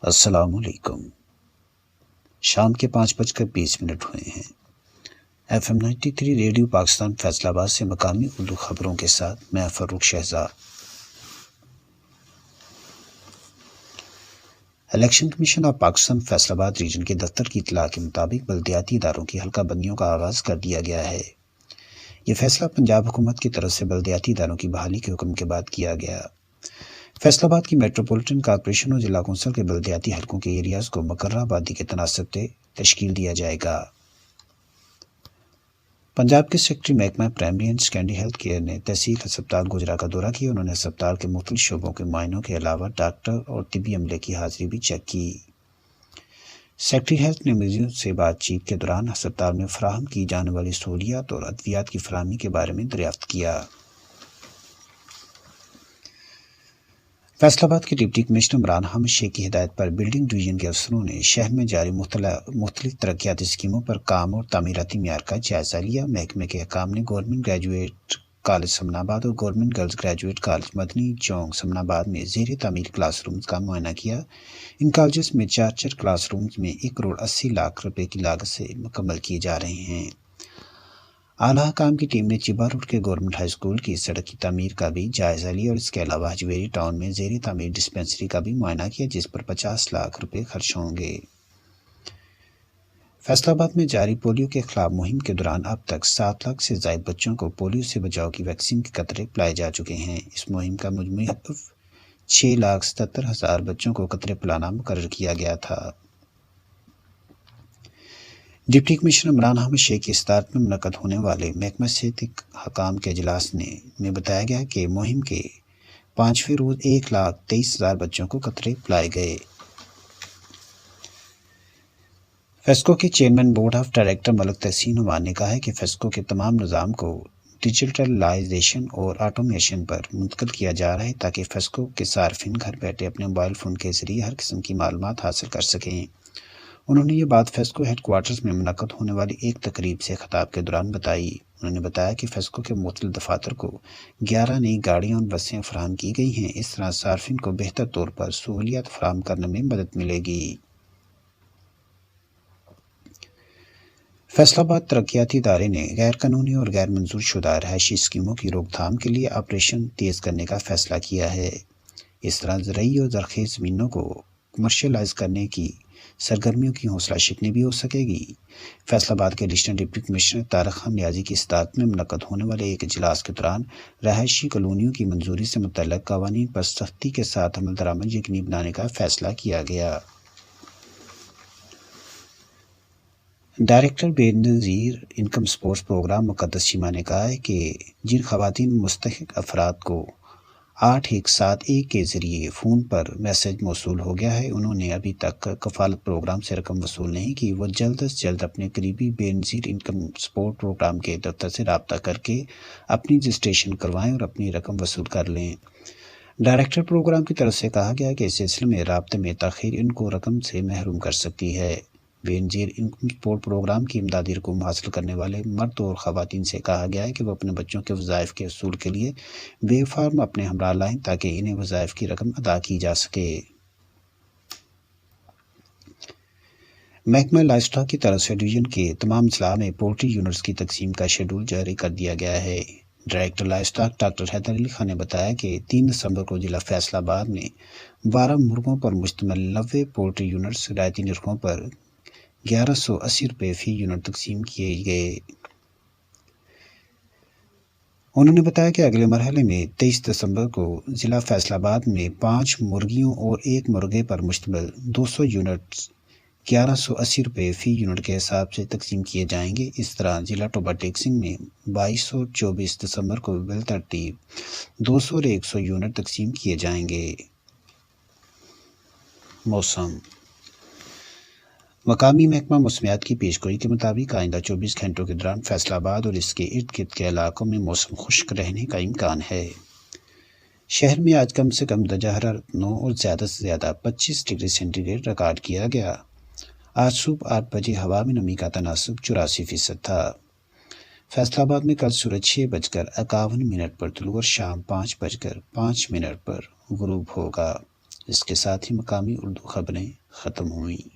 السلام علیکم۔ شام کے 5:20 ہوئے ہیں۔ FM 93 ریڈیو پاکستان فیصل آباد سے مقامی اردو خبروں کے ساتھ میں Farooq Shehzad. Election commission of Pakistan Faisalabad region کے دفتر کی اطلاع کے مطابق بلدیاتی اداروں کی حلقہ بندیوں کا آغاز کر دیا گیا ہے۔ یہ فیصلہ پنجاب حکومت کی طرف سے بلدیاتی اداروں کی بحالی کے حکم کے بعد کیا گیا۔ فیصل آباد کی میٹروپولیٹن کارپوریشن اور ضلع کونسل کے بلدیاتی حلقوں کے ایریاز کو مقررہ آبادی کے تناسب سے تشکیل دیا جائے گا۔ پنجاب کے سیکرٹری محکمہ primary and secondary health care نے تحصیل ہسپتال گوجرا کا دورہ کیا۔ انہوں نے ہسپتال کے مختلف شعبوں کے معائنوں کے علاوہ ڈاکٹر اور طبی عملے کی حاضری بھی چیک کی۔ سیکرٹری ہیلتھ نے مریضوں سے بات چیت کے دوران ہسپتال میں فراہم کی جانے والی سہولیات اور ادویات کی فراہمی کے بارے میں دریافت کیا۔ فیصل آباد کے ڈپٹی کمشنر عمران حامد شیخ کی ہدایت پر بلڈنگ ڈویژن کے افسروں نے شہر میں جاری مختلف ترقیاتی اسکیموں پر کام اور تعمیراتی معیار کا جائزہ لیا۔ محکمے کے حکام نے گورنمنٹ گریجویٹ کالج سمن آباد اور گورنمنٹ گرلز گریجویٹ کالج مدنی چوک سمن آباد میں زیر تعمیر کلاس رومز کا معائنہ کیا۔ ان کالجز میں 4 کلاس رومز میں 1,80,00,000 روپے کی لاگت سے مکمل کیے جا رہے ہیں۔ اعلیٰ حکام کی ٹیم نے چیبا روڈ کے گورنمنٹ ہائی اسکول کی سڑک کی تعمیر کا بھی جائزہ لیا اور اس کے علاوہ حجویری ٹاؤن میں زیر تعمیر ڈسپنسری کا بھی معائنہ کیا، جس پر 50 لاکھ روپے خرچ ہوں گے۔ فیصل آباد میں جاری پولیو کے خلاف مہم کے دوران اب تک 7 لاکھ سے زائد بچوں کو پولیو سے بچاؤ کی ویکسین کے قطرے پلائے جا چکے ہیں۔ اس مہم کا مجموعی ہدف 6,77,000 بچوں کو قطرے پلانا مقرر کیا گیا تھا۔ ڈپٹی کمشنر عمران حامد شیخ کی صدارت میں منعقد ہونے والے محکمہ صحت حکام کے اجلاس میں بتایا گیا کہ مہم کے 5ویں روز 1,23,000 بچوں کو قطرے پلائے گئے۔ فیسکو کے چیئرمین بورڈ آف ڈائریکٹر ملک تحسین عمان نے کہا ہے کہ فیسکو کے تمام نظام کو ڈیجیٹلائزیشن اور آٹومیشن پر منتقل کیا جا رہا ہے تاکہ فیسکو کے صارفین گھر بیٹھے اپنے موبائل فون کے ذریعے ہر قسم کی معلومات حاصل کر سکیں۔ انہوں نے یہ بات فیسکو ہیڈ کوارٹرز میں منعقد ہونے والی ایک تقریب سے خطاب کے دوران بتائی۔ انہوں نے بتایا کہ فیسکو کے مختلف دفاتر کو 11 نئی گاڑیاں اور بسیں فراہم کی گئی ہیں۔ اس طرح صارفین کو بہتر طور پر سہولیات فراہم کرنے میں مدد ملے گی۔ فیصل آباد ترقیاتی ادارے نے غیر قانونی اور غیر منظور شدہ رہائشی اسکیموں کی روک تھام کے لیے آپریشن تیز کرنے کا فیصلہ کیا ہے۔ اس طرح زرعی اور زرخیز زمینوں کو کمرشلائز کرنے کی سرگرمیوں کی حوصلہ شکنی بھی ہو سکے گی۔ فیصل آباد کے additional deputy commissioner Tariq Khan Niazi کی صدارت میں منعقد ہونے والے ایک اجلاس کے دوران رہائشی کالونیوں کی منظوری سے متعلق قوانین پر سختی کے ساتھ عمل درآمد یقینی بنانے کا فیصلہ کیا گیا۔ ڈائریکٹر بے نظیر انکم سپورٹس پروگرام مقدس شیما نے کہا ہے کہ جن خواتین مستحق افراد کو 8171 کے ذریعے فون پر میسج موصول ہو گیا ہے، انہوں نے ابھی تک کفالت پروگرام سے رقم وصول نہیں کی، وہ جلد از جلد اپنے قریبی بے نظیر انکم سپورٹ پروگرام کے دفتر سے رابطہ کر کے اپنی رجسٹریشن کروائیں اور اپنی رقم وصول کر لیں۔ ڈائریکٹر پروگرام کی طرف سے کہا گیا کہ اس سلسلے میں رابطے میں تاخیر ان کو رقم سے محروم کر سکتی ہے۔ بے نظیر انکم سپورٹ پروگرام کی امدادی رقم حاصل کرنے والے مرد اور خواتین سے کہا گیا ہے کہ وہ اپنے بچوں کے وظائف کے حصول کے لیے وے فارم اپنے ہمراہ لائیں تاکہ انہیں وظائف کی رقم ادا کی جا سکے۔ محکمہ لائف اسٹاک کی طرف سے ڈویژن کے تمام اضلاع میں پولٹری یونٹس کی تقسیم کا شیڈول جاری کر دیا گیا ہے۔ Director livestock doctor Haider Ali Khan نے بتایا کہ 3 دسمبر کو ضلع فیصل آباد میں 12 مرغوں پر مشتمل 90 پولٹری یونٹس رعایتی نرخوں پر 1,180 روپے فی یونٹ تقسیم کیے گئے۔ انہوں نے بتایا کہ اگلے مرحلے میں 23 دسمبر کو ضلع فیصل آباد میں 5 مرغیوں اور 1 مرغے پر مشتمل 200 یونٹس 1,180 روپے فی یونٹ کے حساب سے تقسیم کیے جائیں گے۔ اس طرح ضلع ٹوبا ٹیکسنگ میں 22 اور 24 دسمبر کو بالترتیب 200 اور 100 یونٹ تقسیم کیے جائیں گے۔ موسم مقامی محکمہ موسمیات کی پیشگوئی کے مطابق آئندہ 24 گھنٹوں کے دوران فیصل آباد اور اس کے ارد گرد کے علاقوں میں موسم خشک رہنے کا امکان ہے۔ شہر میں آج کم سے کم درجہ حرارت 9 اور زیادہ سے زیادہ 25 ڈگری سینٹی گریڈ ریکارڈ کیا گیا۔ آج صبح 8 بجے ہوا میں نمی کا تناسب 84% تھا۔ فیصل آباد میں کل سورج 6:51 پر طلوع اور شام 5:05 پر غروب ہوگا۔ اس کے ساتھ ہی مقامی اردو خبریں ختم ہوئیں۔